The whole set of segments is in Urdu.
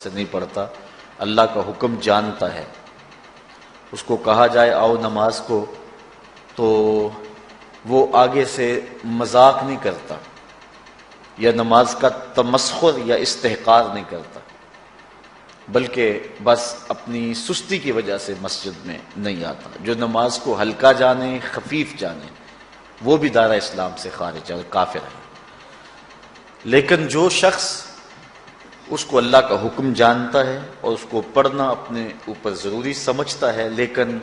سے نہیں پڑھتا، اللہ کا حکم جانتا ہے، اس کو کہا جائے آؤ نماز کو تو وہ آگے سے مذاق نہیں کرتا یا نماز کا تمسخر یا استحقار نہیں کرتا، بلکہ بس اپنی سستی کی وجہ سے مسجد میں نہیں آتا۔ جو نماز کو ہلکا جانے، خفیف جانے، وہ بھی دائرہ اسلام سے خارج ہے اور کافر ہے۔ لیکن جو شخص اس کو اللہ کا حکم جانتا ہے اور اس کو پڑھنا اپنے اوپر ضروری سمجھتا ہے لیکن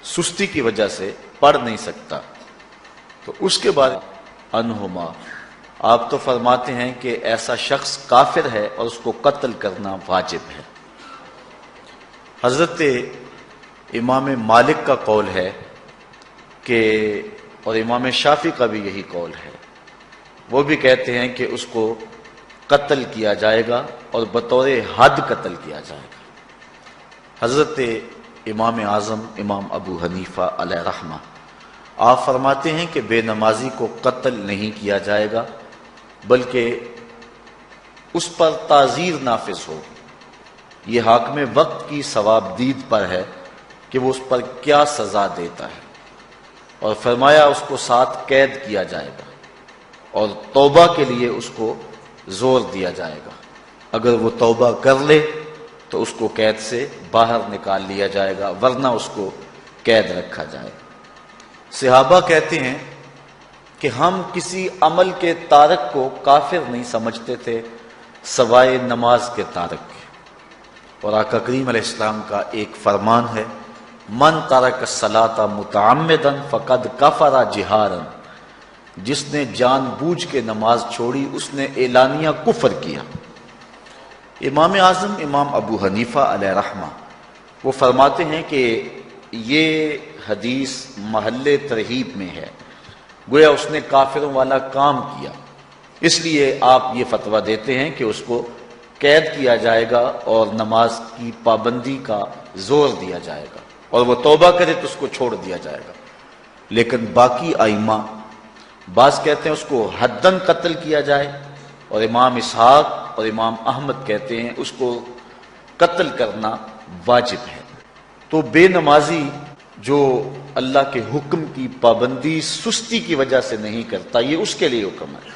سستی کی وجہ سے پڑھ نہیں سکتا، تو اس کے بعد انہما آپ تو فرماتے ہیں کہ ایسا شخص کافر ہے اور اس کو قتل کرنا واجب ہے۔ حضرت امام مالک کا قول ہے کہ، اور امام شافعی کا بھی یہی قول ہے، وہ بھی کہتے ہیں کہ اس کو قتل کیا جائے گا اور بطور حد قتل کیا جائے گا۔ حضرت امام اعظم امام ابو حنیفہ علیہ رحمہ آپ فرماتے ہیں کہ بے نمازی کو قتل نہیں کیا جائے گا بلکہ اس پر تعزیر نافذ ہوگی۔ یہ حاکم وقت کی ثواب دید پر ہے کہ وہ اس پر کیا سزا دیتا ہے، اور فرمایا اس کو 7 قید کیا جائے گا اور توبہ کے لیے اس کو زور دیا جائے گا۔ اگر وہ توبہ کر لے تو اس کو قید سے باہر نکال لیا جائے گا، ورنہ اس کو قید رکھا جائے گا۔ صحابہ کہتے ہیں کہ ہم کسی عمل کے تارک کو کافر نہیں سمجھتے تھے سوائے نماز کے تارک کے، اور آقا کریم علیہ السلام کا ایک فرمان ہے، من ترک الصلاۃ متعمدا فقد کفر جہارا، جس نے جان بوجھ کے نماز چھوڑی اس نے اعلانیہ کفر کیا۔ امام اعظم امام ابو حنیفہ علیہ رحمہ وہ فرماتے ہیں کہ یہ حدیث محل ترہیب میں ہے، گویا اس نے کافروں والا کام کیا، اس لیے آپ یہ فتویٰ دیتے ہیں کہ اس کو قید کیا جائے گا اور نماز کی پابندی کا زور دیا جائے گا، اور وہ توبہ کرے تو اس کو چھوڑ دیا جائے گا۔ لیکن باقی ائمہ بعض کہتے ہیں اس کو حداً قتل کیا جائے، اور امام اسحاق اور امام احمد کہتے ہیں اس کو قتل کرنا واجب ہے۔ تو بے نمازی جو اللہ کے حکم کی پابندی سستی کی وجہ سے نہیں کرتا، یہ اس کے لیے حکم ہے۔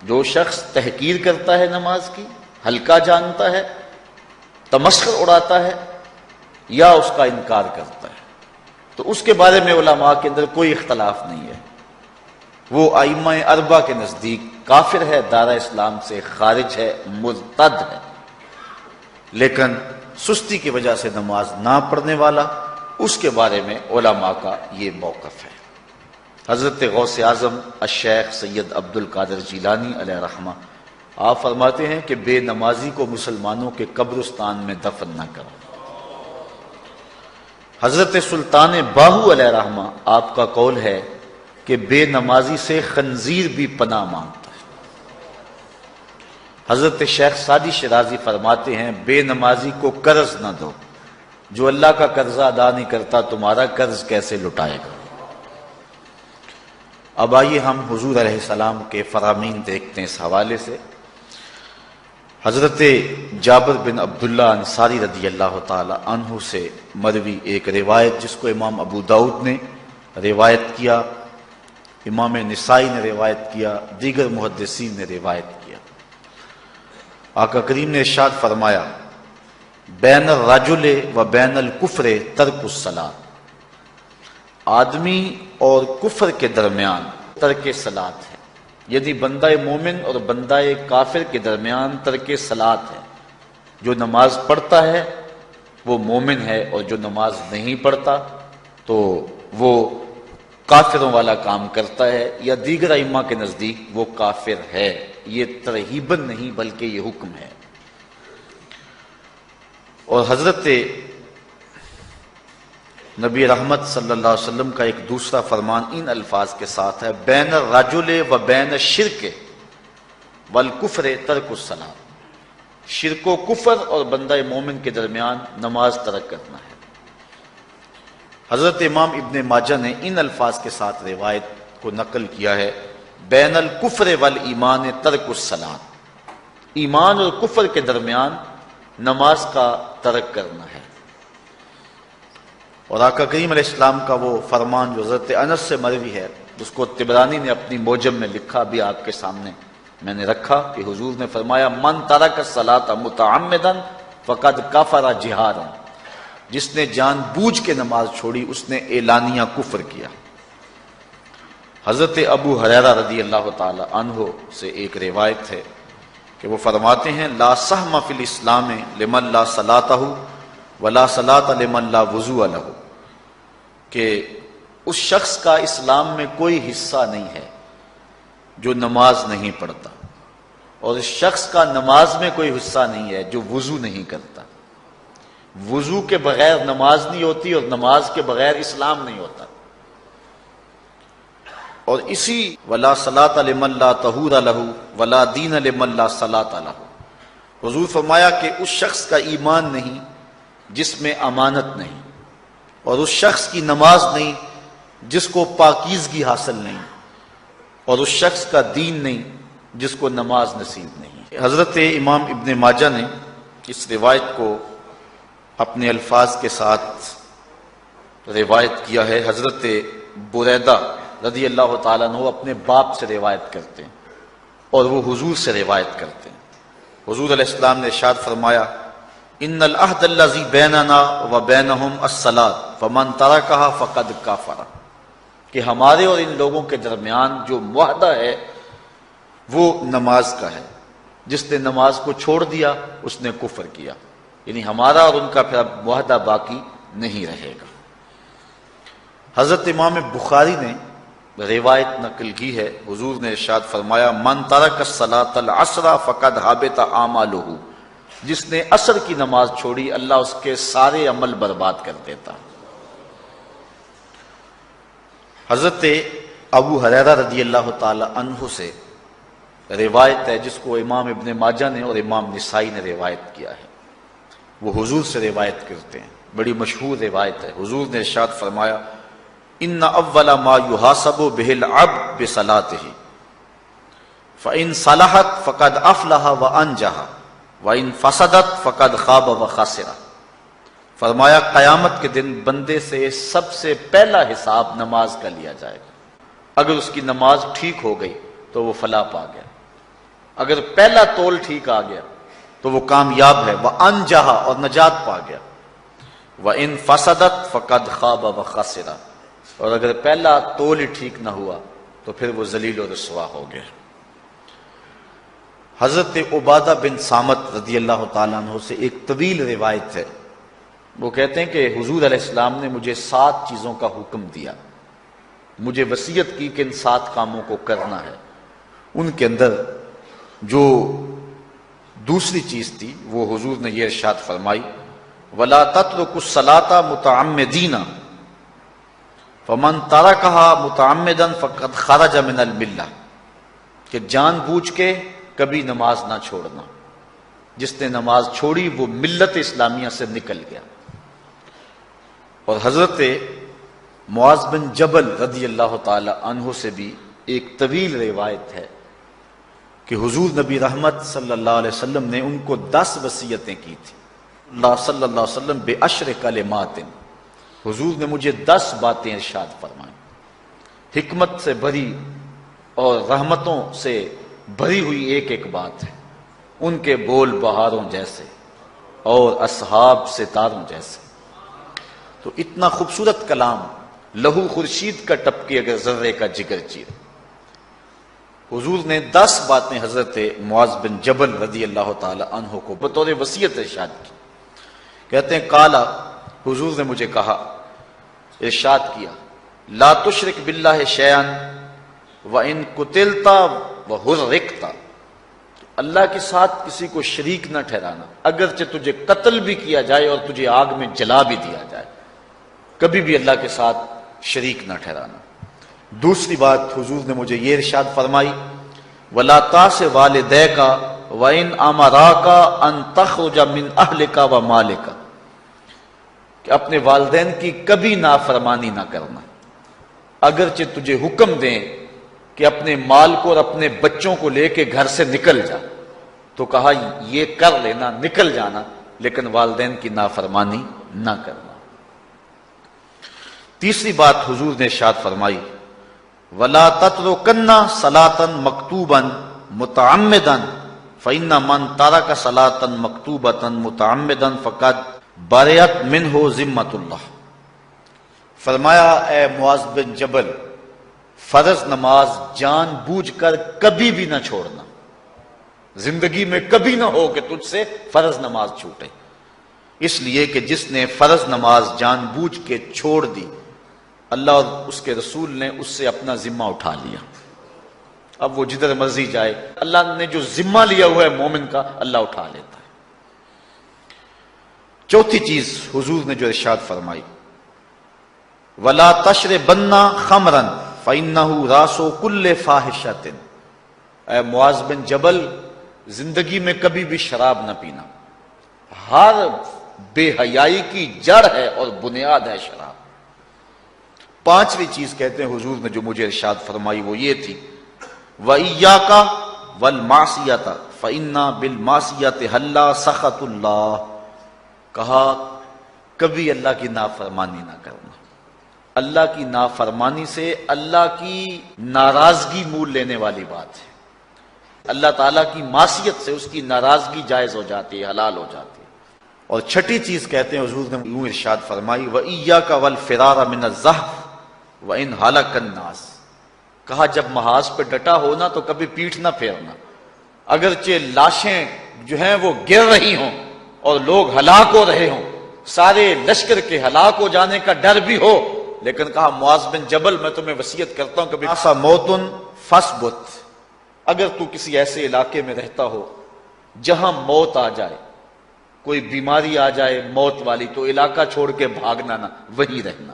جو شخص تحقیر کرتا ہے نماز کی، ہلکا جانتا ہے، تمسخر اڑاتا ہے یا اس کا انکار کرتا ہے، تو اس کے بارے میں علماء کے اندر کوئی اختلاف نہیں ہے، وہ ائمہ اربعہ کے نزدیک کافر ہے، دائرہ اسلام سے خارج ہے، مرتد ہے۔ لیکن سستی کی وجہ سے نماز نہ پڑھنے والا، اس کے بارے میں علماء کا یہ موقف ہے۔ حضرت غوث اعظم الشیخ سید عبد القادر جیلانی علیہ رحمہ آپ فرماتے ہیں کہ بے نمازی کو مسلمانوں کے قبرستان میں دفن نہ کرو۔ حضرت سلطان باہو علیہ رحمہ آپ کا قول ہے کہ بے نمازی سے خنزیر بھی پناہ مانگتا ہے۔ حضرت شیخ سعدی شیرازی فرماتے ہیں بے نمازی کو قرض نہ دو، جو اللہ کا قرضہ ادا نہیں کرتا تمہارا قرض کیسے لٹائے گا۔ اب آئیے ہم حضور علیہ السلام کے فرامین دیکھتے ہیں اس حوالے سے۔ حضرت جابر بن عبداللہ انصاری رضی اللہ تعالی عنہ سے مروی ایک روایت جس کو امام ابو داؤد نے روایت کیا، امام نسائی نے روایت کیا، دیگر محدثین نے روایت کیا۔ آقا کریم نے ارشاد فرمایا بین الرجل و بین الکفر ترک الصلاۃ، آدمی اور کفر کے درمیان ترک صلاۃ ہے، یعنی بندہ مومن اور بندہ کافر کے درمیان ترک صلاۃ ہے۔ جو نماز پڑھتا ہے وہ مومن ہے، اور جو نماز نہیں پڑھتا تو وہ کافروں والا کام کرتا ہے، یا دیگر ائمہ کے نزدیک وہ کافر ہے۔ یہ ترہیباً نہیں بلکہ یہ حکم ہے۔ اور حضرت نبی رحمت صلی اللہ علیہ وسلم کا ایک دوسرا فرمان ان الفاظ کے ساتھ ہے بین الرجل و بین الشرک والکفر ترک الصلاۃ، شرک و کفر اور بندہ مومن کے درمیان نماز ترک کرنا ہے۔ حضرت امام ابن ماجہ نے ان الفاظ کے ساتھ روایت کو نقل کیا ہے بین الکفر والایمان ترک الصلاۃ، ایمان اور کفر کے درمیان نماز کا ترک کرنا ہے۔ اور آقا کریم علیہ السلام کا وہ فرمان جو حضرت انس سے مروی ہے، جس کو طبرانی نے اپنی موجم میں لکھا، بھی آپ کے سامنے میں نے رکھا، کہ حضور نے فرمایا من ترک الصلاۃ متعمدا فقد کفر جہارا، جس نے جان بوجھ کے نماز چھوڑی اس نے اعلانیہ کفر کیا۔ حضرت ابو ہریرہ رضی اللہ تعالی عنہ سے ایک روایت ہے کہ وہ فرماتے ہیں لا سہم فی الاسلام لمن لا صلاۃ ولا صلاۃ لمن لا وضوء لہ، کہ اس شخص کا اسلام میں کوئی حصہ نہیں ہے جو نماز نہیں پڑھتا، اور اس شخص کا نماز میں کوئی حصہ نہیں ہے جو وضو نہیں کرتا۔ وضو کے بغیر نماز نہیں ہوتی، اور نماز کے بغیر اسلام نہیں ہوتا۔ اور اسی ولا صلاۃ لمن لا طہور لہ ولا دین لمن لا صلاۃ لہ، حضور فرمایا کہ اس شخص کا ایمان نہیں جس میں امانت نہیں، اور اس شخص کی نماز نہیں جس کو پاکیزگی حاصل نہیں، اور اس شخص کا دین نہیں جس کو نماز نصیب نہیں۔ حضرت امام ابن ماجہ نے اس روایت کو اپنے الفاظ کے ساتھ روایت کیا ہے۔ حضرت بریدہ رضی اللہ تعالیٰ عنہ اپنے باپ سے روایت کرتے ہیں اور وہ حضور سے روایت کرتے ہیں۔ حضور علیہ السلام نے ارشاد فرمایا ان العہد الذی بیننا وبینہم الصلاۃ فمن ترکھا فقد کفر، کہ ہمارے اور ان لوگوں کے درمیان جو معاہدہ ہے وہ نماز کا ہے، جس نے نماز کو چھوڑ دیا اس نے کفر کیا، یعنی ہمارا اور ان کا پھر اب معاہدہ باقی نہیں رہے گا۔ حضرت امام بخاری نے روایت نقل کی ہے، حضور نے ارشاد فرمایا من ترک الصلاۃ العصر فقد حبط اعمالہ، جس نے عصر کی نماز چھوڑی اللہ اس کے سارے عمل برباد کر دیتا۔ حضرت ابو ہریرہ رضی اللہ تعالی عنہ سے روایت ہے جس کو امام ابن ماجہ نے اور امام نسائی نے روایت کیا ہے، وہ حضور سے روایت کرتے ہیں، بڑی مشہور روایت ہے۔ حضور نے ارشاد فرمایا ان اول ما یحاسب بہ العبد بصلاتہ فان صلحت فقد افلح وانجح وان فسدت فقد خاب وخسر، فرمایا قیامت کے دن بندے سے سب سے پہلا حساب نماز کا لیا جائے گا۔ اگر اس کی نماز ٹھیک ہو گئی تو وہ فلاح پا گیا، اگر پہلا تول ٹھیک آ گیا تو وہ کامیاب ہے، وانجح اور نجات پا گیا، وان فسدت فقد خاب وخسر، اور اگر پہلا تول ہی ٹھیک نہ ہوا تو پھر وہ ذلیل و رسوا ہو گیا۔ حضرت عبادہ بن صامت رضی اللہ تعالیٰ عنہ سے ایک طویل روایت ہے، وہ کہتے ہیں کہ حضور علیہ السلام نے مجھے 7 چیزوں کا حکم دیا، مجھے وصیت کی کہ ان 7 کاموں کو کرنا ہے۔ ان کے اندر جو دوسری چیز تھی وہ حضور نے یہ ارشاد فرمائی وَلَا تَتْرُكُوا الصَّلَاةَ مُتَعَمِّدِينَ فَمَن تَرَكَهَا مُتَعَمِّدًا فَقَدْ خَرَجَ مِنَ الْمِلَّةِ، کہ جان بوجھ کے کبھی نماز نہ چھوڑنا، جس نے نماز چھوڑی وہ ملت اسلامیہ سے نکل گیا۔ اور حضرت معاذ بن جبل رضی اللہ تعالی عنہ سے بھی ایک طویل روایت ہے کہ حضور نبی رحمت صلی اللہ علیہ وسلم نے ان کو 10 وصیتیں کی تھی۔ اللہ صلی اللہ علیہ وسلم بِعَشْرِ کلمات، حضور نے مجھے 10 باتیں ارشاد فرمائیں، حکمت سے بھری اور رحمتوں سے بھری ہوئی ایک ایک بات ہے، ان کے بول بہاروں جیسے اور اصحاب ستاروں جیسے۔ تو اتنا خوبصورت کلام، لہو خورشید کا ٹپکے اگر ذرے کا جگر چیر۔ حضور نے 10 باتیں حضرت معاذ بن جبل رضی اللہ تعالی عنہ کو بطور وصیت ارشاد کی۔ کہتے ہیں کالا، حضور نے مجھے کہا، ارشاد کیا لا تشرک باللہ شیئا وان قتلت وحرقت، اللہ کے ساتھ کسی کو شریک نہ ٹھہرانا، اگرچہ تجھے قتل بھی کیا جائے اور تجھے آگ میں جلا بھی دیا جائے، کبھی بھی اللہ کے ساتھ شریک نہ ٹھہرانا۔ دوسری بات حضور نے مجھے یہ ارشاد فرمائی وَلَا تَعْصِ وَالِدَيْكَ وَإِنْ أَمَرَاكَ أَن تَخْرُجَ مِنْ أَهْلِكَ وَمَالِكَ، کہ اپنے والدین کی کبھی نافرمانی نہ کرنا، اگرچہ تجھے حکم دیں کہ اپنے مال کو اور اپنے بچوں کو لے کے گھر سے نکل جا، تو کہا یہ کر لینا، نکل جانا، لیکن والدین کی نافرمانی نہ کرنا۔ تیسری بات حضور نے ارشاد فرمائی، وَلَا تَتْرُكَنَّ صَلَاةً مَكْتُوبًا مُتَعَمِّدًا فَإِنَّ مَنْ تَرَكَ صَلَاةً مَكْتُوبَةً مُتَعَمِّدًا فَقَدْ بَرِئَتْ مِنْهُ ذِمَّةُ اللَّهِ۔ فرمایا اے معاذ بن جبل، فرض نماز جان بوجھ کر کبھی بھی نہ چھوڑنا، زندگی میں کبھی نہ ہو کہ تجھ سے فرض نماز چھوٹے، اس لیے کہ جس نے فرض نماز جان بوجھ کے چھوڑ دی، اللہ اور اس کے رسول نے اس سے اپنا ذمہ اٹھا لیا۔ اب وہ جدھر مرضی جائے، اللہ نے جو ذمہ لیا ہوا ہے مومن کا، اللہ اٹھا لیتا ہے۔ چوتھی چیز حضور نے جو ارشاد فرمائی، وَلَا تَشْرِبَنَّ خَمْرًا فَإِنَّهُ رَأْسُ كُلِّ فَاحِشَةٍ۔ اے معاذ بن جبل، زندگی میں کبھی بھی شراب نہ پینا، ہر بے حیائی کی جڑ ہے اور بنیاد ہے شراب۔ پانچویں چیز کہتے ہیں حضور نے جو مجھے ارشاد فرمائی وہ یہ تھی، وَإِيَّاكَ وَالْمَعْصِيَةَ فَإِنَّ بِالْمَعْصِيَةِ حَلَّ سَخَطُ اللَّهِ۔ کہا کبھی اللہ کی نافرمانی نہ کرنا، اللہ کی نافرمانی سے اللہ کی ناراضگی مول لینے والی بات ہے، اللہ تعالیٰ کی معصیت سے اس کی ناراضگی جائز ہو جاتی ہے، حلال ہو جاتی ہے۔ اور چھٹی چیز کہتے ہیں حضور نے یوں ارشاد فرمائی، وَإِيَّاكَ وَالْفِرَارَ مِنَ الزَّحْفِ وَإِنْ هَلَكَ النَّاسِ۔ کہا جب محاذ پہ ڈٹا ہونا تو کبھی پیٹھ نہ پھیرنا، اگرچہ لاشیں جو ہیں وہ گر رہی ہوں اور لوگ ہلاک ہو رہے ہوں، سارے لشکر کے ہلاک ہو جانے کا ڈر بھی ہو، لیکن کہا معاذ بن جبل میں تمہیں وصیت کرتا ہوں کبھی ایسا موتن فثبت، اگر تو کسی ایسے علاقے میں رہتا ہو جہاں موت آ جائے، کوئی بیماری آ جائے موت والی، تو علاقہ چھوڑ کے بھاگنا نہ، وہیں رہنا۔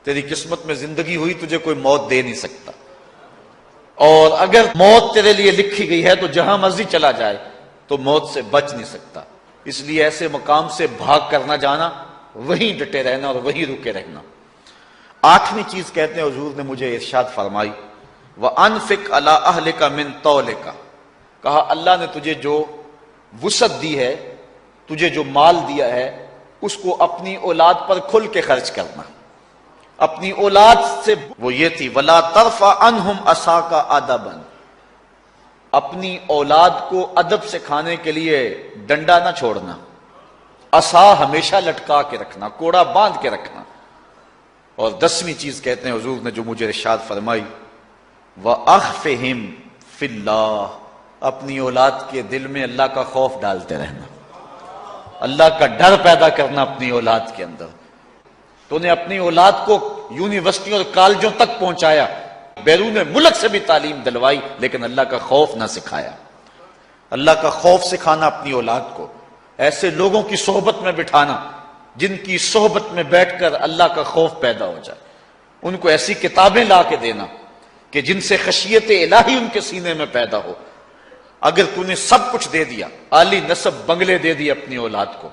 تیری قسمت میں زندگی ہوئی، تجھے کوئی موت دے نہیں سکتا، اور اگر موت تیرے لیے لکھی گئی ہے تو جہاں مرضی چلا جائے تو موت سے بچ نہیں سکتا، اس لیے ایسے مقام سے بھاگ کر نہ جانا، وہیں ڈٹے رہنا اور وہیں رکے رہنا۔ آٹھویں چیز کہتے ہیں حضور نے مجھے ارشاد فرمائی، وَأَنفِقْ عَلَىٰ أَهْلِكَ مِن طَوْلِكَ۔ کہا اللہ نے تجھے جو وسعت دی ہے، تجھے جو مال دیا ہے، اس کو اپنی اولاد پر کھل کے خرچ کرنا، اپنی اولاد سے۔ وہ یہ تھی، وَلَا تَرْفَعْ عَنْهُمْ عَصَاكَ أَدَبًا۔ اپنی اولاد کو ادب سکھانے کے لیے ڈنڈا نہ چھوڑنا، عصا ہمیشہ لٹکا کے رکھنا، کوڑا باندھ کے رکھنا۔ اور 10ویں چیز کہتے ہیں حضور نے جو مجھے ارشاد فرمائی، وَأَخْفِهِمْ فِي اللَّهِ۔ اپنی اولاد کے دل میں اللہ کا خوف ڈالتے رہنا، اللہ کا ڈر پیدا کرنا اپنی اولاد کے اندر۔ تو نے اپنی اولاد کو یونیورسٹیوں اور کالجوں تک پہنچایا، بیرون ملک سے بھی تعلیم دلوائی، لیکن اللہ کا خوف نہ سکھایا۔ اللہ کا خوف سکھانا اپنی اولاد کو، ایسے لوگوں کی صحبت میں بٹھانا جن کی صحبت میں بیٹھ کر اللہ کا خوف پیدا ہو جائے، ان کو ایسی کتابیں لا کے دینا کہ جن سے خشیت الہی ان کے سینے میں پیدا ہو۔ اگر تو نے سب کچھ دے دیا، عالی نسب بنگلے دے دی اپنی اولاد کو،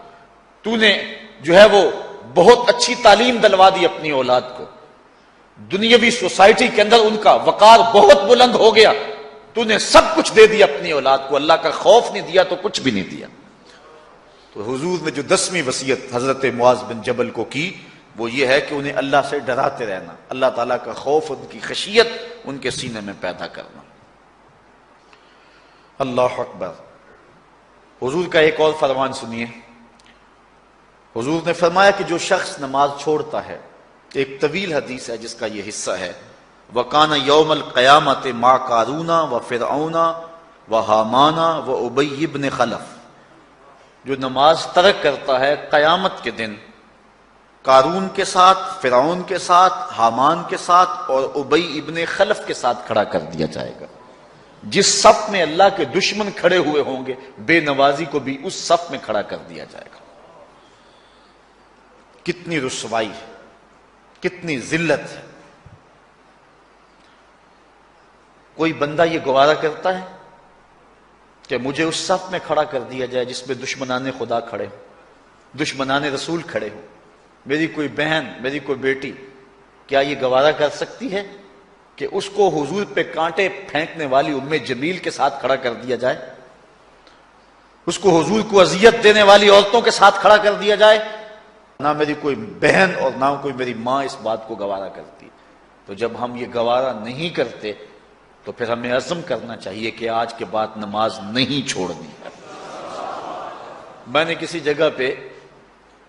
تو نے جو ہے وہ بہت اچھی تعلیم دلوا دی اپنی اولاد کو، دنیاوی سوسائٹی کے اندر ان کا وقار بہت بلند ہو گیا، تو نے سب کچھ دے دیا اپنی اولاد کو، اللہ کا خوف نہیں دیا تو کچھ بھی نہیں دیا۔ تو حضور نے جو 10ویں وصیت حضرت معاذ بن جبل کو کی وہ یہ ہے کہ انہیں اللہ سے ڈراتے رہنا، اللہ تعالیٰ کا خوف، ان کی خشیت ان کے سینے میں پیدا کرنا۔ اللہ اکبر۔ حضور کا ایک اور فرمان سنیے، حضور نے فرمایا کہ جو شخص نماز چھوڑتا ہے، ایک طویل حدیث ہے جس کا یہ حصہ ہے، وَقَانَ يَوْمَ الْقِيَامَةِ مَعَ قَارُونَ وَفِرْعَوْنَ وَحَامَانَ وَأُبَيِّ بْنِ خَلَف۔ جو نماز ترک کرتا ہے قیامت کے دن قارون کے ساتھ، فرعون کے ساتھ، حامان کے ساتھ اور ابی ابن خلف کے ساتھ کھڑا کر دیا جائے گا۔ جس صف میں اللہ کے دشمن کھڑے ہوئے ہوں گے، بے نوازی کو بھی اس صف میں کھڑا کر دیا جائے گا۔ کتنی رسوائی ہے، کتنی ذلت ہے۔ کوئی بندہ یہ گوارا کرتا ہے کہ مجھے اس صف میں کھڑا کر دیا جائے جس میں دشمنان خدا کھڑے ہوں، دشمنان رسول کھڑے ہوں، میری کوئی بہن، میری کوئی بیٹی کیا یہ گوارا کر سکتی ہے کہ اس کو حضور پہ کانٹے پھینکنے والی ام جمیل کے ساتھ کھڑا کر دیا جائے؟ اس کو حضور کو اذیت دینے والی عورتوں کے ساتھ کھڑا کر دیا جائے؟ نہ میری کوئی بہن اور نہ کوئی میری ماں اس بات کو گوارا کرتی۔ تو جب ہم یہ گوارا نہیں کرتے تو پھر ہمیں عزم کرنا چاہیے کہ آج کے بعد نماز نہیں چھوڑنی ہے۔ میں نے کسی جگہ پہ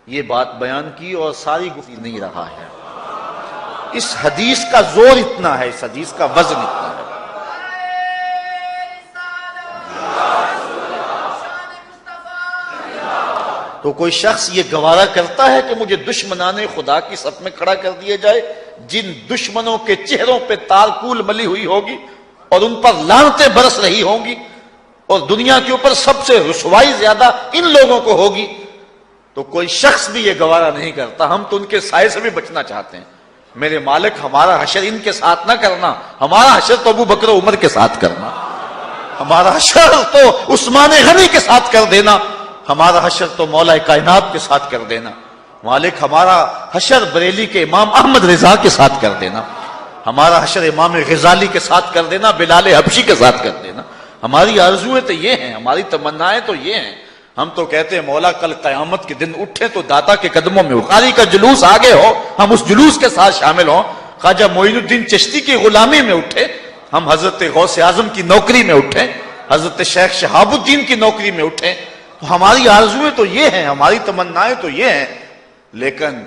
یہ بات بیان کی اور ساری گفتگو نہیں رہا ہے، اس حدیث کا زور اتنا ہے، اس حدیث کا وزن اتنا ہے۔ تو کوئی شخص یہ گوارا کرتا ہے کہ مجھے دشمنان خدا کی صف میں کھڑا کر دیا جائے، جن دشمنوں کے چہروں پہ تارکول ملی ہوئی ہوگی اور ان پر لعنتیں برس رہی ہوں گی، اور دنیا کے اوپر سب سے رسوائی زیادہ ان لوگوں کو ہوگی، تو کوئی شخص بھی یہ گوارا نہیں کرتا۔ ہم تو ان کے سائے سے بھی بچنا چاہتے ہیں۔ میرے مالک، ہمارا حشر ان کے ساتھ نہ کرنا، ہمارا حشر تو ابو بکر و عمر کے ساتھ کرنا، ہمارا حشر تو عثمان غنی کے ساتھ کر دینا، ہمارا حشر تو مولا کائنات کے ساتھ کر دینا۔ مالک، ہمارا حشر بریلی کے امام احمد رضا کے ساتھ کر دینا، ہمارا حشر امام غزالی کے ساتھ کر دینا، بلال حبشی کے ساتھ کر دینا۔ ہماری آرزویں تو یہ ہیں، ہماری تمنائیں تو یہ ہیں۔ ہم تو کہتے ہیں مولا کل قیامت کے دن اٹھے تو داتا کے قدموں میں بخاری کا جلوس آگے ہو، ہم اس جلوس کے ساتھ شامل ہوں۔ خواجہ معین الدین چشتی کی غلامی میں اٹھے، ہم حضرت غوث اعظم کی نوکری میں اٹھے، حضرت شیخ شہاب الدین کی نوکری میں اٹھے۔ تو ہماری آرزویں تو یہ ہیں، ہماری تمنائیں تو یہ ہیں، لیکن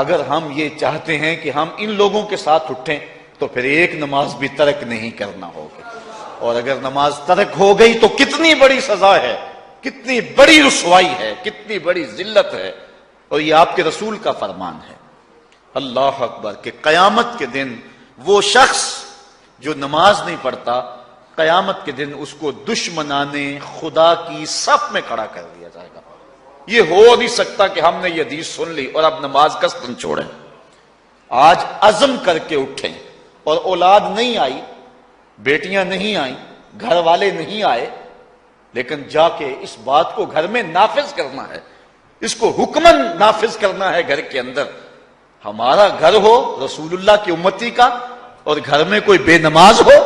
اگر ہم یہ چاہتے ہیں کہ ہم ان لوگوں کے ساتھ اٹھیں تو پھر ایک نماز بھی ترک نہیں کرنا ہوگی، اور اگر نماز ترک ہو گئی تو کتنی بڑی سزا ہے، کتنی بڑی رسوائی ہے، کتنی بڑی ذلت ہے، اور یہ آپ کے رسول کا فرمان ہے۔ اللہ اکبر، کہ قیامت کے دن وہ شخص جو نماز نہیں پڑھتا، قیامت کے دن اس کو دشمنان خدا کی صف میں کھڑا کر دیا جائے گا۔ یہ ہو نہیں سکتا کہ ہم نے یہ حدیث سن لی اور اب نماز قصدن چھوڑیں۔ آج عزم کر کے اٹھیں، اور اولاد نہیں آئی، بیٹیاں نہیں آئیں، گھر والے نہیں آئے، لیکن جا کے اس بات کو گھر میں نافذ کرنا ہے، اس کو حکمن نافذ کرنا ہے گھر کے اندر۔ ہمارا گھر ہو رسول اللہ کی امتی کا، اور گھر میں کوئی بے نماز ہو،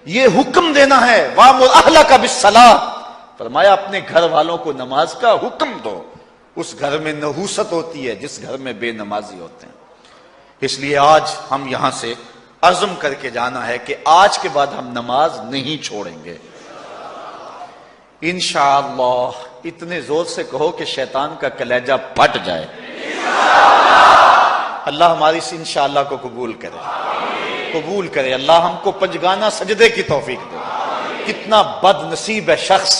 یہ حکم دینا ہے۔ وَأْمُرْ أَهْلَكَ بِالصَّلَاةِ، فرمایا اپنے گھر والوں کو نماز کا حکم دو۔ اس گھر میں نحوست ہوتی ہے جس گھر میں بے نمازی ہوتے ہیں۔ اس لیے آج ہم یہاں سے عزم کر کے جانا ہے کہ آج کے بعد ہم نماز نہیں چھوڑیں گے انشاءاللہ۔ اتنے زور سے کہو کہ شیطان کا کلیجہ پھٹ جائے۔ اللہ ہماری اس انشاءاللہ کو قبول کرے، قبول کرے۔ اللہ ہم کو پنجگانہ سجدے کی توفیق دے۔ کتنا بد نصیب ہے شخص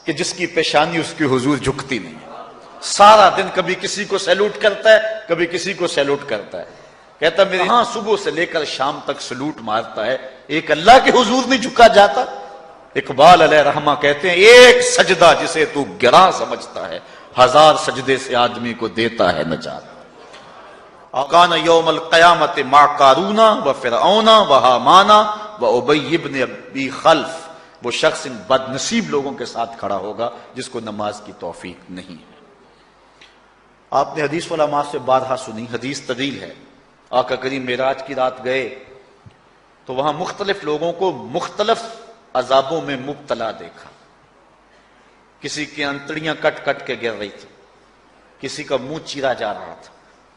کہ جس کی پیشانی اس کی حضور جھکتی نہیں ہے، سارا دن کبھی کسی کو سیلوٹ کرتا ہے، کبھی کسی کو سیلوٹ کرتا ہے، کہتا میرے ہاں صبح سے لے کر شام تک سلوٹ مارتا ہے، ایک اللہ کے حضور نہیں جھکا جاتا۔ اقبال علیہ رحمہ کہتے ہیں ایک سجدہ جسے تو گراں سمجھتا ہے، ہزار سجدے سے آدمی کو دیتا ہے نجات۔ کان یوم القیامت مع قارون و فرعون و حامان و ابی بن ابی خلف، وہ شخص ان بد نصیب لوگوں کے ساتھ کھڑا ہوگا جس کو نماز کی توفیق نہیں ہے۔ آپ نے حدیث علماء سے بارہا سنی، حدیث طویل ہے۔ آقا کریم معراج کی رات گئے تو وہاں مختلف لوگوں کو مختلف عذابوں میں مبتلا دیکھا۔ کسی کی انتڑیاں کٹ کٹ کے گر رہی تھی، کسی کا منہ چیرا جا رہا تھا،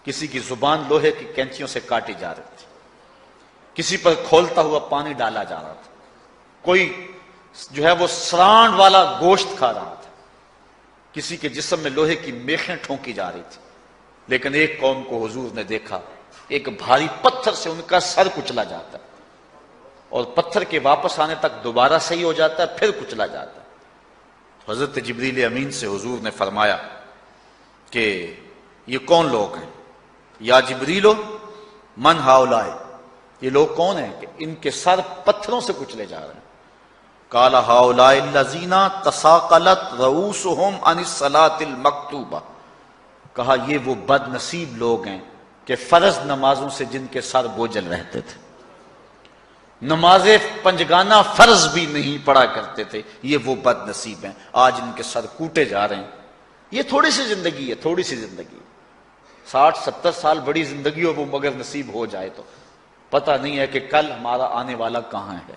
کسی کی زبان لوہے کی کینچیوں سے کاٹی جا رہی تھی، کسی پر کھولتا ہوا پانی ڈالا جا رہا تھا، کوئی جو ہے وہ سرانڈ والا گوشت کھا رہا تھا، کسی کے جسم میں لوہے کی میخیں ٹھونکی جا رہی تھی۔ لیکن ایک قوم کو حضور نے دیکھا، ایک بھاری پتھر سے ان کا سر کچلا جاتا ہے، اور پتھر کے واپس آنے تک دوبارہ صحیح ہو جاتا ہے، پھر کچلا جاتا ہے۔ حضرت جبریل امین سے حضور نے فرمایا کہ یہ کون لوگ ہیں؟ یا جبریلو من ہاؤلائے، یہ لوگ کون ہیں کہ ان کے سر پتھروں سے کچلے جا رہے ہیں؟ قال ہاؤلائے الذین تثاقلت رؤوسہم عن الصلاۃ المکتوبہ، کہا یہ وہ بد نصیب لوگ ہیں کہ فرض نمازوں سے جن کے سر بوجھل رہتے تھے، نماز پنجگانہ فرض بھی نہیں پڑھا کرتے تھے، یہ وہ بد نصیب ہیں، آج ان کے سر کوٹے جا رہے ہیں۔ یہ تھوڑی سی زندگی ہے، تھوڑی سی زندگی، 60-70 سال بڑی زندگی ہو وہ مگر نصیب ہو جائے تو پتہ نہیں ہے کہ کل ہمارا آنے والا کہاں ہے۔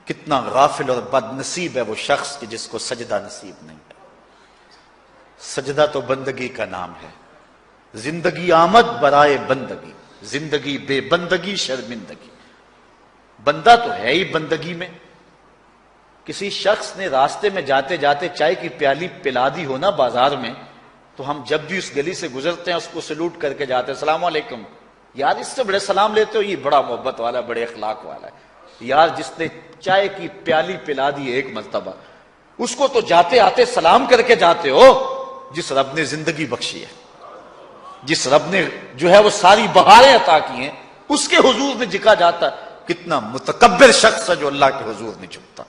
کتنا غافل اور بد نصیب ہے وہ شخص کہ جس کو سجدہ نصیب نہیں ہے۔ سجدہ تو بندگی کا نام ہے، زندگی آمد برائے بندگی، زندگی بے بندگی شرمندگی۔ بندہ تو ہے ہی بندگی میں۔ کسی شخص نے راستے میں جاتے جاتے چائے کی پیالی پلا دی ہو نا بازار میں، تو ہم جب بھی اس گلی سے گزرتے ہیں اس کو سلوٹ کر کے جاتے ہیں، السلام علیکم۔ یار اس سے بڑے سلام لیتے ہو، یہ بڑا محبت والا، بڑے اخلاق والا ہے۔ یار جس نے چائے کی پیالی پلا دی ایک مرتبہ، اس کو تو جاتے آتے سلام کر کے جاتے ہو۔ جس رب نے زندگی بخشی ہے، جس رب نے جو ہے وہ ساری بہاریں عطا کی ہیں، اس کے حضور میں جھکا جاتا ہے۔ کتنا متکبر شخص ہے جو اللہ کے حضور نہیں جھکتا۔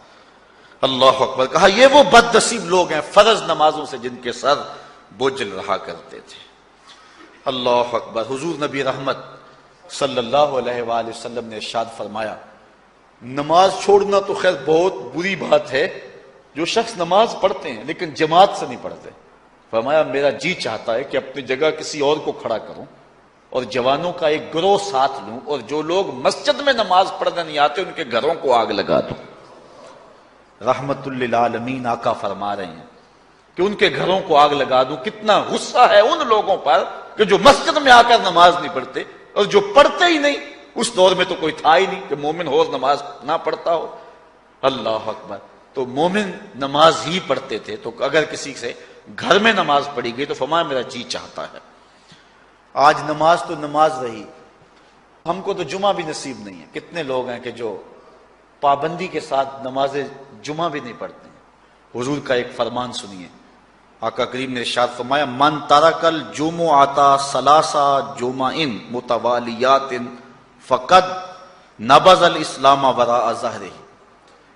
اللہ اکبر کہا یہ وہ بد نصیب لوگ ہیں فرض نمازوں سے جن کے سر بوجھل رہا کرتے تھے۔ اللہ اکبر۔ حضور نبی رحمت صلی اللہ علیہ وآلہ وسلم نے ارشاد فرمایا، نماز چھوڑنا تو خیر بہت بری بات ہے، جو شخص نماز پڑھتے ہیں لیکن جماعت سے نہیں پڑھتے، فرمایا میرا جی چاہتا ہے کہ اپنی جگہ کسی اور کو کھڑا کروں اور جوانوں کا ایک گروہ ساتھ لوں، اور جو لوگ مسجد میں نماز پڑھنے نہیں آتے ان کے گھروں کو آگ لگا دوں۔ رحمت للعالمین آقا فرما رہے ہیں کہ ان کے گھروں کو آگ لگا دوں۔ کتنا غصہ ہے ان لوگوں پر کہ جو مسجد میں آ کر نماز نہیں پڑھتے، اور جو پڑھتے ہی نہیں، اس دور میں تو کوئی تھا ہی نہیں کہ مومن ہو نماز نہ پڑھتا ہو۔ اللہ اکبر۔ تو مومن نماز ہی پڑھتے تھے، تو اگر کسی سے گھر میں نماز پڑھی گئی تو فرمایا میرا جی چاہتا ہے۔ آج نماز تو نماز رہی، ہم کو تو جمعہ بھی نصیب نہیں ہے۔ کتنے لوگ ہیں کہ جو پابندی کے ساتھ نماز جمعہ بھی نہیں پڑھتے ہیں۔ حضور کا ایک فرمان سنیے، آقا کریم نے ارشاد فرمایا، من ترک الجمعۃ ثلاث جمع متوالیات فقد نبذ الاسلام وراء ظہرہ،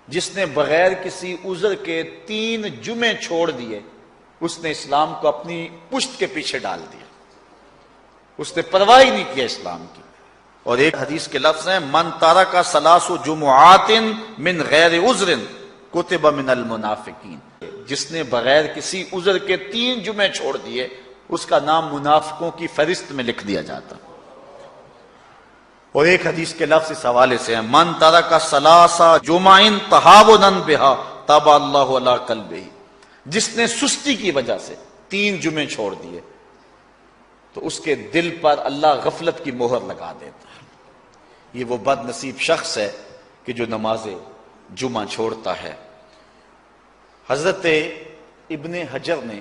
جس نے بغیر کسی عذر کے 3 جمعے چھوڑ دیے، اس نے اسلام کو اپنی پشت کے پیچھے ڈال دیا، اس نے پرواہ ہی نہیں کیا اسلام کی۔ اور ایک حدیث کے لفظ ہیں، من ترک ثلاث جمعات من غیر عذر کتب من المنافقین، جس نے بغیر کسی عذر کے 3 جمعے چھوڑ دیے، اس کا نام منافقوں کی فہرست میں لکھ دیا جاتا۔ اور ایک حدیث کے لفظ اس حوالے سے ہیں، من ترک ثلاث جمع تہاونا بہا طبع اللہ علی قلبہ، جس نے سستی کی وجہ سے 3 جمعے چھوڑ دیے تو اس کے دل پر اللہ غفلت کی مہر لگا دیتا ہے۔ یہ وہ بد نصیب شخص ہے کہ جو نماز جمعہ چھوڑتا ہے۔ حضرت ابن حجر نے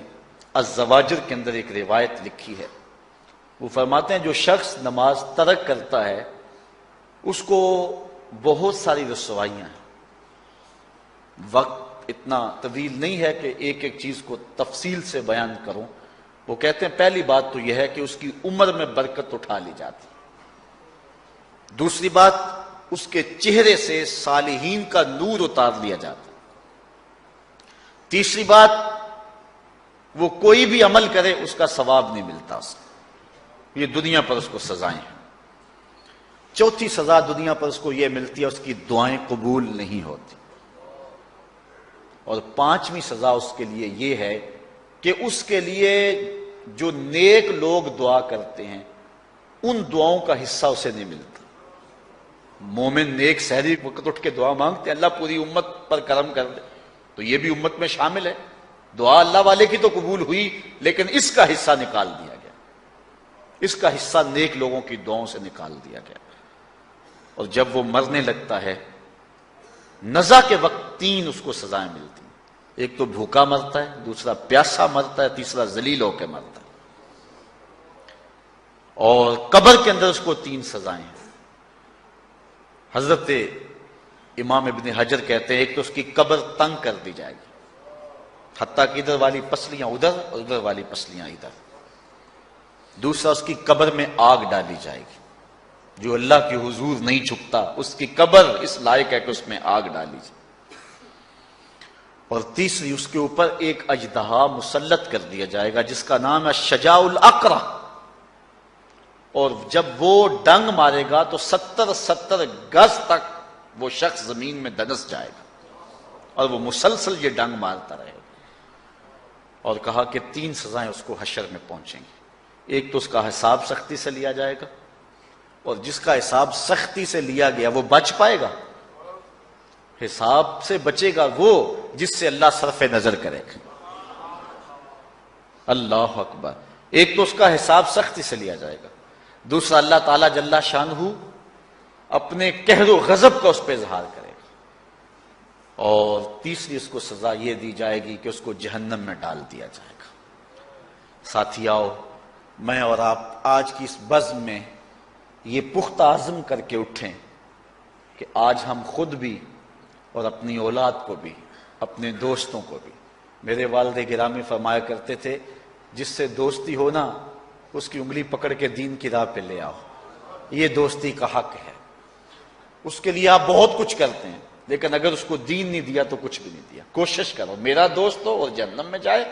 الزواجر کے اندر ایک روایت لکھی ہے، وہ فرماتے ہیں جو شخص نماز ترک کرتا ہے اس کو بہت ساری رسوائیاں ہیں۔ وقت اتنا طویل نہیں ہے کہ ایک ایک چیز کو تفصیل سے بیان کروں۔ وہ کہتے ہیں پہلی بات تو یہ ہے کہ اس کی عمر میں برکت اٹھا لی جاتی، دوسری بات اس کے چہرے سے صالحین کا نور اتار لیا جاتا، تیسری بات وہ کوئی بھی عمل کرے اس کا ثواب نہیں ملتا اس کو، یہ دنیا پر اس کو سزائیں ہیں۔ چوتھی سزا دنیا پر اس کو یہ ملتی ہے اس کی دعائیں قبول نہیں ہوتی، اور 5ویں سزا اس کے لیے یہ ہے کہ اس کے لیے جو نیک لوگ دعا کرتے ہیں ان دعاؤں کا حصہ اسے نہیں ملتا۔ مومن نیک سحری وقت اٹھ کے دعا مانگتے ہیں اللہ پوری امت پر کرم کر دے، تو یہ بھی امت میں شامل ہے، دعا اللہ والے کی تو قبول ہوئی لیکن اس کا حصہ نکال دیا گیا، اس کا حصہ نیک لوگوں کی دعاؤں سے نکال دیا گیا۔ اور جب وہ مرنے لگتا ہے نزا کے وقت 3 اس کو سزائیں ملتی ہیں، ایک تو بھوکا مرتا ہے، دوسرا پیاسا مرتا ہے، تیسرا ذلیل ہو کے مرتا ہے۔ اور قبر کے اندر اس کو 3 سزائیں ہیں۔ حضرت امام ابن حجر کہتے ہیں ایک تو اس کی قبر تنگ کر دی جائے گی، حتیٰ کہ ادھر والی پسلیاں ادھر اور ادھر والی پسلیاں ادھر۔ دوسرا اس کی قبر میں آگ ڈالی جائے گی، جو اللہ کے حضور نہیں جھکتا اس کی قبر اس لائق ہے کہ اس میں آگ ڈالی جائے۔ اور تیسری اس کے اوپر ایک اژدہا مسلط کر دیا جائے گا جس کا نام ہے شجاع الاقرع، اور جب وہ ڈنگ مارے گا تو 70 گز تک وہ شخص زمین میں دنس جائے گا، اور وہ مسلسل یہ ڈنگ مارتا رہے گا۔ اور کہا کہ 3 سزائیں اس کو حشر میں پہنچیں گی، ایک تو اس کا حساب سختی سے لیا جائے گا، اور جس کا حساب سختی سے لیا گیا وہ بچ پائے گا؟ حساب سے بچے گا وہ جس سے اللہ صرف نظر کرے گا۔ اللہ اکبر۔ ایک تو اس کا حساب سختی سے لیا جائے گا، دوسرا اللہ تعالیٰ جل شانہ اپنے قہر و غضب کا اس پہ اظہار کرے گا، اور تیسری اس کو سزا یہ دی جائے گی کہ اس کو جہنم میں ڈال دیا جائے گا۔ ساتھیاؤ، میں اور آپ آج کی اس بزم میں یہ پختہ عزم کر کے اٹھیں کہ آج ہم خود بھی اور اپنی اولاد کو بھی، اپنے دوستوں کو بھی، میرے والد گرامی فرمایا کرتے تھے جس سے دوستی ہو نا اس کی انگلی پکڑ کے دین کی راہ پہ لے آؤ، یہ دوستی کا حق ہے۔ اس کے لیے آپ بہت کچھ کرتے ہیں، لیکن اگر اس کو دین نہیں دیا تو کچھ بھی نہیں دیا۔ کوشش کرو میرا دوست ہو اور جہنم میں جائے۔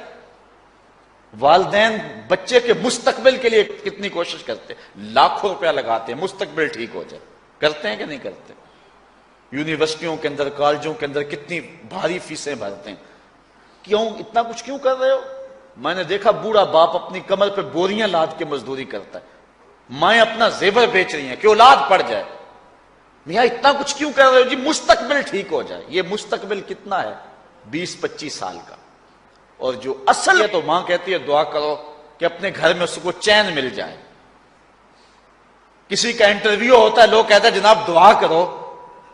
والدین بچے کے مستقبل کے لیے کتنی کوشش کرتے ہیں، لاکھوں روپیہ لگاتے ہیں مستقبل ٹھیک ہو جائے، کرتے ہیں کہ نہیں کرتے؟ یونیورسٹیوں کے اندر، کالجوں کے اندر کتنی بھاری فیسیں بھرتے ہیں، کیوں اتنا کچھ کیوں کر رہے ہو؟ میں نے دیکھا بوڑھا باپ اپنی کمر پہ بوریاں لاد کے مزدوری کرتا ہے، مائیں اپنا زیور بیچ رہی ہیں کہ اولاد پڑ جائے۔ میاں اتنا کچھ کیوں کر رہے ہو؟ جی مستقبل ٹھیک ہو جائے۔ یہ مستقبل کتنا ہے؟ 20-25 سال کا، اور جو اصل ہے تو ماں کہتی ہے دعا کرو کہ اپنے گھر میں اس کو چین مل جائے۔ کسی کا انٹرویو ہوتا ہے، لوگ کہتے ہیں جناب دعا کرو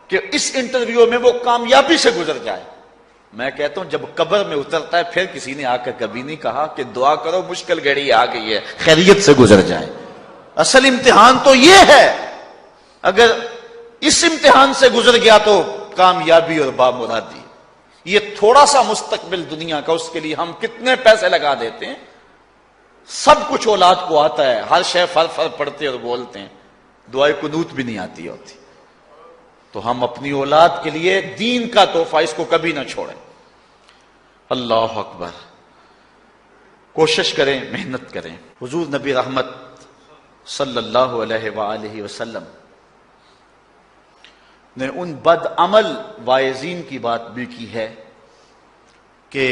کہ اس انٹرویو میں وہ کامیابی سے گزر جائے۔ میں کہتا ہوں جب قبر میں اترتا ہے پھر کسی نے آ کر کبھی نہیں کہا کہ دعا کرو مشکل گھڑی آ گئی ہے خیریت سے گزر جائے۔ اصل امتحان تو یہ ہے، اگر اس امتحان سے گزر گیا تو کامیابی اور بامرادی۔ یہ تھوڑا سا مستقبل دنیا کا، اس کے لیے ہم کتنے پیسے لگا دیتے ہیں، سب کچھ اولاد کو آتا ہے، ہر شے فر فر پڑھتے اور بولتے ہیں، دعائے قنوت بھی نہیں آتی ہوتی۔ تو ہم اپنی اولاد کے لیے دین کا تحفہ اس کو کبھی نہ چھوڑیں۔ اللہ اکبر۔ کوشش کریں، محنت کریں۔ حضور نبی رحمت صلی اللہ علیہ وآلہ وسلم نے ان بد عمل واعظین کی بات بھی کی ہے کہ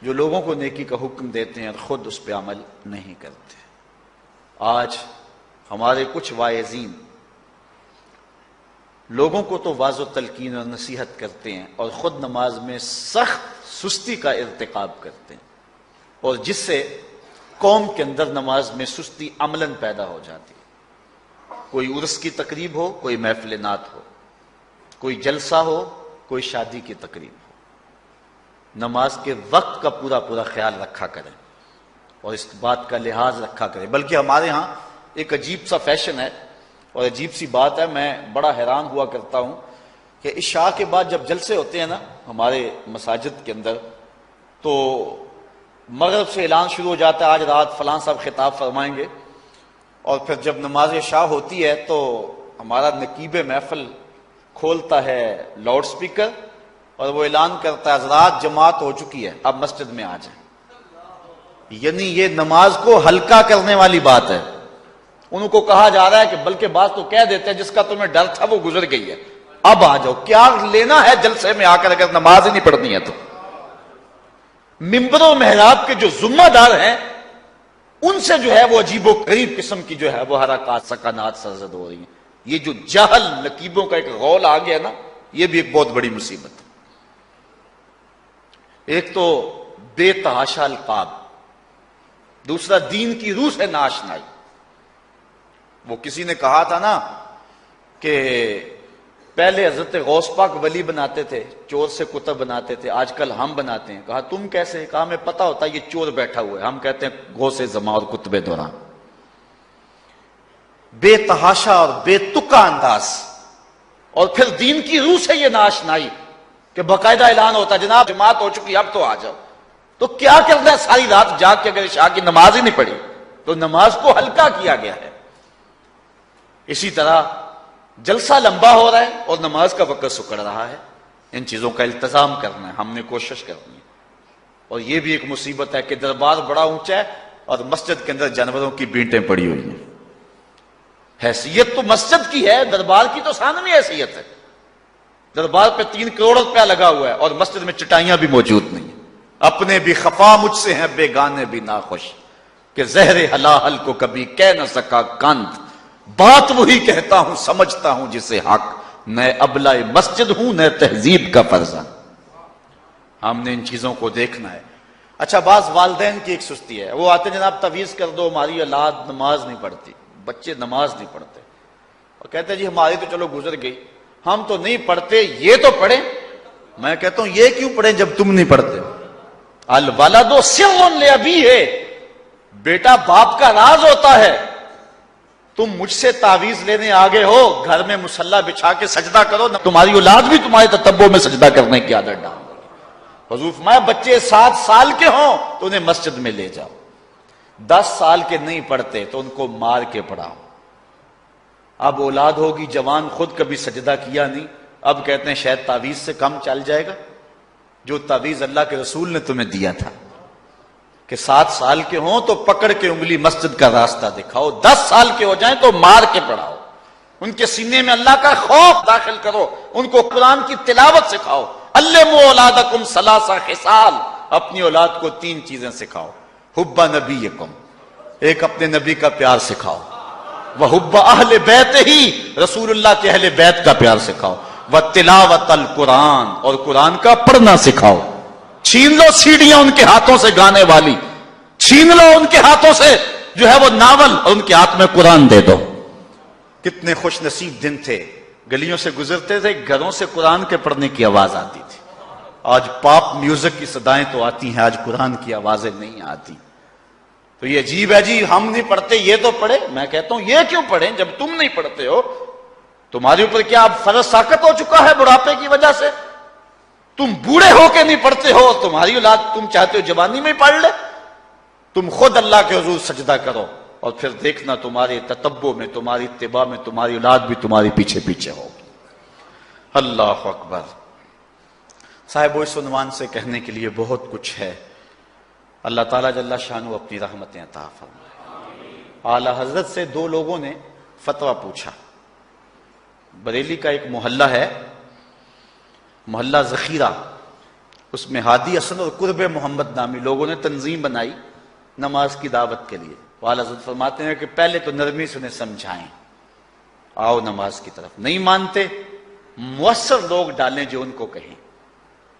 جو لوگوں کو نیکی کا حکم دیتے ہیں اور خود اس پہ عمل نہیں کرتے۔ آج ہمارے کچھ واعظین لوگوں کو تو واضح و تلقین اور نصیحت کرتے ہیں اور خود نماز میں سخت سستی کا ارتکاب کرتے ہیں، اور جس سے قوم کے اندر نماز میں سستی عملاً پیدا ہو جاتی ہے۔ کوئی عرس کی تقریب ہو، کوئی محفل نعت ہو، کوئی جلسہ ہو، کوئی شادی کی تقریب ہو، نماز کے وقت کا پورا خیال رکھا کریں اور اس بات کا لحاظ رکھا کریں۔ بلکہ ہمارے ہاں ایک عجیب سا فیشن ہے اور عجیب سی بات ہے، میں بڑا حیران ہوا کرتا ہوں کہ عشاء کے بعد جب جلسے ہوتے ہیں نا ہمارے مساجد کے اندر، تو مغرب سے اعلان شروع ہو جاتا ہے آج رات فلاں صاحب خطاب فرمائیں گے، اور پھر جب نماز عشاء ہوتی ہے تو ہمارا نقیب محفل کھولتا ہے لاؤڈ سپیکر اور وہ اعلان کرتا ہے حضرات جماعت ہو چکی ہے، اب مسجد میں آ جائیں۔ یعنی یہ نماز کو ہلکا کرنے والی بات ہے۔ ان کو کہا جا رہا ہے کہ بلکہ بات تو کہہ دیتے ہیں جس کا تمہیں ڈر تھا وہ گزر گئی ہے، اب آ جاؤ۔ کیا لینا ہے جلسے میں آ کر اگر نماز ہی نہیں پڑھنی ہے تو؟ ممبر و محراب کے جو ذمہ دار ہیں ان سے جو ہے وہ عجیب و غریب قسم کی جو ہے وہ حرکات سکنات سرزد ہو رہی ہیں۔ یہ جو جہل نقیبوں کا ایک غول آ گیا نا، یہ بھی ایک بہت بڑی مصیبت ہے۔ ایک تو بے تحاشا القاب، دوسرا دین کی روح سے ناشنائی۔ وہ کسی نے کہا تھا نا کہ پہلے حضرت غوث پاک ولی بناتے تھے، چور سے کتب بناتے تھے، آج کل ہم بناتے ہیں۔ کہا تم کیسے؟ کہا ہمیں پتا ہوتا ہے یہ چور بیٹھا ہوا ہے، ہم کہتے ہیں غوث زماں اور کتب دوران۔ بے تحاشا اور بے تکا انداز، اور پھر دین کی روح سے یہ ناشنائی کہ باقاعدہ اعلان ہوتا ہے جناب جماعت ہو چکی اب تو آ جاؤ۔ تو کیا کرنا ہے ساری رات جاگ کے اگر عشاء کی نماز ہی نہیں پڑھی تو نماز کو ہلکا کیا گیا ہے۔ اسی طرح جلسہ لمبا ہو رہا ہے اور نماز کا وقت سکڑ رہا ہے۔ ان چیزوں کا التزام کرنا ہے، ہم نے کوشش کرنی ہے۔ اور یہ بھی ایک مصیبت ہے کہ دربار بڑا اونچا ہے اور مسجد کے اندر جانوروں کی بینٹیں پڑی ہوئی ہیں۔ حیثیت تو مسجد کی ہے، دربار کی تو ثانوی حیثیت ہے۔ دربار پہ 3 کروڑ روپیہ لگا ہوا ہے اور مسجد میں چٹائیاں بھی موجود نہیں ہیں۔ اپنے بھی خفا مجھ سے ہیں بیگانے بھی ناخوش، کہ زہر حلاحل کو کبھی کہہ نہ سکا کند، بات وہی کہتا ہوں سمجھتا ہوں جسے حق نہ ابلہ مسجد ہوں نہ تہذیب کا فرزند۔ ہم نے ان چیزوں کو دیکھنا ہے۔ اچھا، بعض والدین کی ایک سستی ہے، وہ آتے جناب تعویذ کر دو، ہماری اولاد نماز نہیں پڑھتی، بچے نماز نہیں پڑھتے، اور کہتے ہیں جی ہماری تو چلو گزر گئی، ہم تو نہیں پڑھتے، یہ تو پڑھیں۔ میں کہتا ہوں یہ کیوں پڑھیں جب تم نہیں پڑھتے؟ الولد سر لابیہ، بیٹا باپ کا راز ہوتا ہے۔ تم مجھ سے تعویذ لینے آگے ہو، گھر میں مصلی بچھا کے سجدہ کرو، تمہاری اولاد بھی تمہارے تتبع میں سجدہ کرنے کی عادت ڈال۔ حضور فرمایا بچے 7 سال کے ہوں تو انہیں مسجد میں لے جاؤ، 10 سال کے نہیں پڑھتے تو ان کو مار کے پڑھاؤ۔ اب اولاد ہوگی جوان، خود کبھی سجدہ کیا نہیں، اب کہتے ہیں شاید تعویذ سے کم چل جائے گا۔ جو تعویذ اللہ کے رسول نے تمہیں دیا تھا کہ 7 سال کے ہوں تو پکڑ کے انگلی مسجد کا راستہ دکھاؤ، 10 سال کے ہو جائیں تو مار کے پڑھاؤ، ان کے سینے میں اللہ کا خوف داخل کرو، ان کو قرآن کی تلاوت سکھاؤ۔ علموا اولادکم ثلاث خصال، اپنی اولاد کو 3 چیزیں سکھاؤ۔ حب نبیکم، ایک اپنے نبی کا پیار سکھاؤ، وحب اہل بیت ہی، رسول اللہ کے اہل بیت کا پیار سکھاؤ، وتلاوت القرآن، اور قرآن کا پڑھنا سکھاؤ۔ چھین لو سیڑیاں ان کے ہاتھوں سے گانے والی، چھین لو ان کے ہاتھوں سے جو ہے وہ ناول، اور ان کے ہاتھ میں قرآن دے دو۔ کتنے خوش نصیب دن تھے، گلیوں سے گزرتے تھے، گھروں سے قرآن کے پڑھنے کی آواز آتی تھی۔ آج پاپ میوزک کی صدائیں تو آتی ہیں، آج قرآن کی آوازیں نہیں آتی۔ تو یہ عجیب ہے جی، ہم نہیں پڑھتے یہ تو پڑھے۔ میں کہتا ہوں یہ کیوں پڑھیں جب تم نہیں پڑھتے ہو؟ تمہارے اوپر کیا اب فرض ساقط ہو چکا ہے بڑھاپے کی وجہ سے؟ تم بوڑھے ہو کے نہیں پڑھتے ہو، تمہاری اولاد تم چاہتے ہو جوانی میں پڑھ لے؟ تم خود اللہ کے حضور سجدہ کرو، اور پھر دیکھنا تمہارے تتبع میں، تمہاری اتباع میں تمہاری اولاد بھی تمہاری پیچھے پیچھے ہوگی۔ اللہ اکبر۔ صاحب اس عنوان سے کہنے کے لیے بہت کچھ ہے۔ اللہ تعالیٰ جل شانہ اپنی رحمتیں عطا فرمائے۔ اعلی حضرت سے 2 لوگوں نے فتویٰ پوچھا۔ بریلی کا ایک محلہ ہے، محلہ ذخیرہ، اس میں ہادی حسن اور قرب محمد نامی لوگوں نے تنظیم بنائی نماز کی دعوت کے لیے۔ اعلی حضرت فرماتے ہیں کہ پہلے تو نرمی سے انہیں سمجھائیں، آؤ نماز کی طرف، نہیں مانتے مؤثر لوگ ڈالیں جو ان کو کہیں۔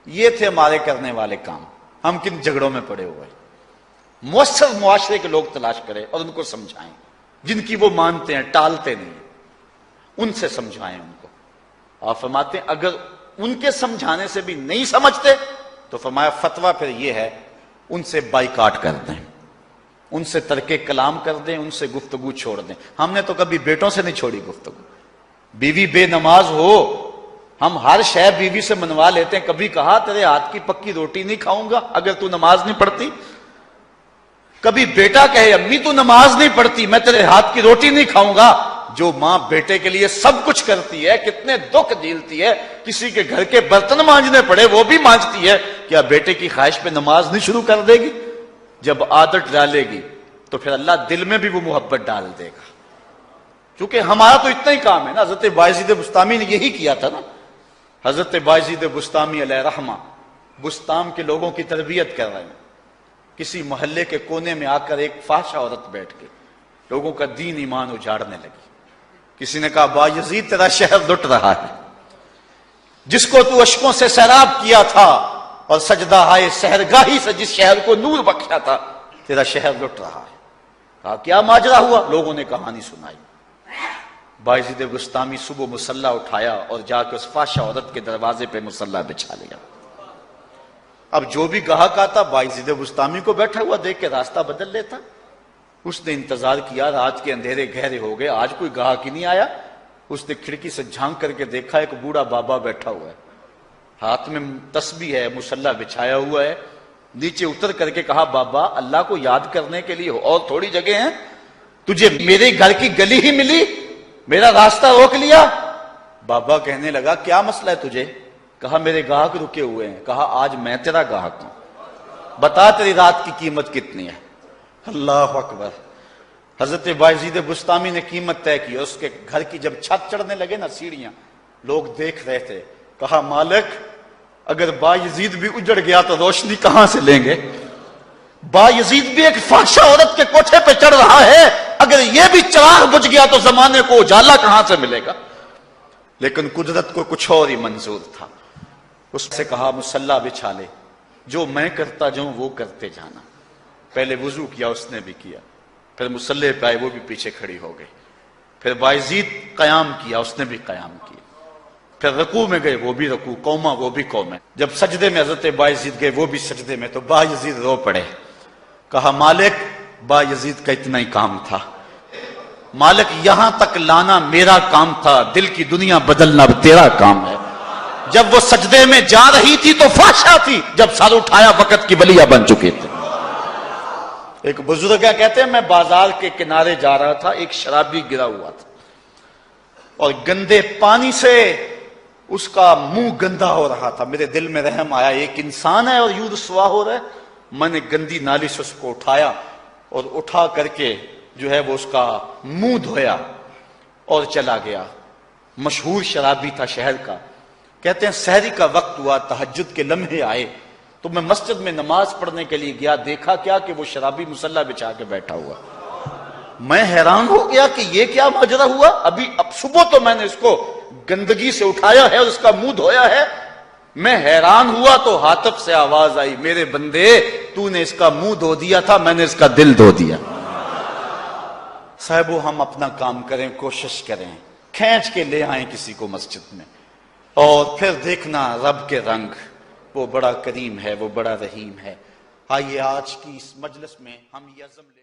یہ تھے ہمارے کرنے والے کام، ہم کن جھگڑوں میں پڑے ہوئے ہیں۔ مؤثر معاشرے کے لوگ تلاش کریں اور ان کو سمجھائیں، جن کی وہ مانتے ہیں، ٹالتے نہیں، ان سے سمجھائیں ان کو۔ آپ فرماتے ہیں اگر ان کے سمجھانے سے بھی نہیں سمجھتے تو فرمایا فتویٰ پھر یہ ہے ان سے بائیکاٹ کر دیں، ان سے ترک کلام کر دیں، ان سے گفتگو چھوڑ دیں۔ ہم نے تو کبھی بیٹوں سے نہیں چھوڑی گفتگو، بیوی بے نماز ہو ہم ہر شے بیوی سے منوا لیتے ہیں۔ کبھی کہا تیرے ہاتھ کی پکی روٹی نہیں کھاؤں گا اگر تو نماز نہیں پڑھتی؟ کبھی بیٹا کہے امی تو نماز نہیں پڑھتی، میں تیرے ہاتھ کی روٹی نہیں کھاؤں گا؟ جو ماں بیٹے کے لیے سب کچھ کرتی ہے، کتنے دکھ جھیلتی ہے، کسی کے گھر کے برتن مانجنے پڑے وہ بھی مانجتی ہے، کیا بیٹے کی خواہش پہ نماز نہیں شروع کر دے گی؟ جب عادت ڈالے گی تو پھر اللہ دل میں بھی وہ محبت ڈال دے گا۔ کیونکہ ہمارا تو اتنا ہی کام ہے نا، حضرت بایزید بسطامی نے یہی کیا تھا نا۔ حضرت بایزید بسطامی علیہ رحمہ بسطام کے لوگوں کی تربیت کر رہے ہیں، کسی محلے کے کونے میں آ کر ایک فاحشہ عورت بیٹھ کے لوگوں کا دین ایمان اجاڑنے لگی۔ کسی نے کہا بایزید تیرا شہر لٹ رہا ہے، جس کو تو اشکوں سے سیراب کیا تھا اور سجدہ ہائے سحرگاہی سے جس شہر کو نور بخشا تھا، تیرا شہر لٹ رہا ہے۔ کہا کیا ماجرا ہوا؟ لوگوں نے کہانی سنائی۔ بایزید بسطامی صبح مصلی اٹھایا اور جا کے اس فاحشہ عورت کے دروازے پہ مصلی بچھا لیا۔ اب جو بھی گاہک آتا بایزید بسطامی کو بیٹھا ہوا دیکھ کے راستہ بدل لیتا۔ اس نے انتظار کیا، رات کے اندھیرے گہرے ہو گئے، آج کوئی گاہک ہی نہیں آیا۔ اس نے کھڑکی سے جھانک کر کے دیکھا ایک بوڑھا بابا بیٹھا ہوا ہے، ہاتھ میں تسبیح ہے، مصلی بچھایا ہوا ہے۔ نیچے اتر کر کے کہا بابا اللہ کو یاد کرنے کے لیے اور تھوڑی جگہ ہیں، تجھے میرے گھر کی گلی ہی ملی، میرا راستہ روک لیا۔ بابا کہنے لگا کیا مسئلہ ہے تجھے؟ کہا میرے گاہک رکے ہوئے ہیں۔ کہا آج میں تیرا گاہک ہوں، بتا تیری رات کی قیمت کتنی ہے؟ اللہ اکبر۔ حضرت بایزید بسطامی نے قیمت طے کی، اس کے گھر کی جب چھت چڑھنے لگے نا سیڑھیاں، لوگ دیکھ رہے تھے۔ کہا مالک اگر بایزید بھی اجڑ گیا تو روشنی کہاں سے لیں گے؟ بایزید بھی ایک فاحشہ عورت کے کوٹھے پہ چڑھ رہا ہے، اگر یہ بھی چراغ بجھ گیا تو زمانے کو اجالا کہاں سے ملے گا؟ لیکن قدرت کو کچھ اور ہی منظور تھا. اس سے کہا مصلی بچھا لے، جو میں کرتا جاؤں وہ کرتے جانا. پہلے وضو کیا، اس نے بھی کیا. پھر مصلی پہ آئے، وہ بھی پیچھے کھڑی ہو گئی. پھر بایزید قیام کیا، اس نے بھی قیام کیا. پھر رکوع میں گئے، وہ بھی رکوع. قوما، وہ بھی قوم ہے. جب سجدے میں حضرت بایزید گئے، وہ بھی سجدے میں. تو بایزید رو پڑے. کہا مالک، بایزید کا اتنا ہی کام تھا. مالک یہاں تک لانا میرا کام تھا، دل کی دنیا بدلنا اب تیرا کام ہے. جب وہ سجدے میں جا رہی تھی تو فحشا تھی، جب سر اٹھایا وقت کی ولیہ بن چکے تھے. ایک بزرگ کہتے ہیں میں بازار کے کنارے جا رہا تھا، ایک شرابی گرا ہوا تھا اور گندے پانی سے اس کا منہ گندا ہو رہا تھا. میرے دل میں رحم آیا، ایک انسان ہے اور یوں رسوا ہو رہا ہے. میں نے گندی نالی سے اس کو اٹھایا اور اٹھا کر کے جو ہے وہ اس کا منہ دھویا اور چلا گیا. مشہور شرابی تھا شہر کا. کہتے ہیں سحری کا وقت ہوا، تہجد کے لمحے آئے تو میں مسجد میں نماز پڑھنے کے لیے گیا. دیکھا کیا کہ وہ شرابی مصلی بچھا کے بیٹھا ہوا. میں حیران ہو گیا کہ یہ کیا ماجرا ہوا. اب صبح تو میں نے اس کو گندگی سے اٹھایا ہے اور اس کا منہ دھویا ہے. میں حیران ہوا تو ہاتف سے آواز آئی، میرے بندے تو نے اس کا منہ دھو دیا تھا، میں نے اس کا دل دھو دیا. صاحبو ہم اپنا کام کریں، کوشش کریں، کھینچ کے لے آئیں کسی کو مسجد میں، اور پھر دیکھنا رب کے رنگ. وہ بڑا کریم ہے، وہ بڑا رحیم ہے. آئیے آج کی اس مجلس میں ہم یہ عزم لے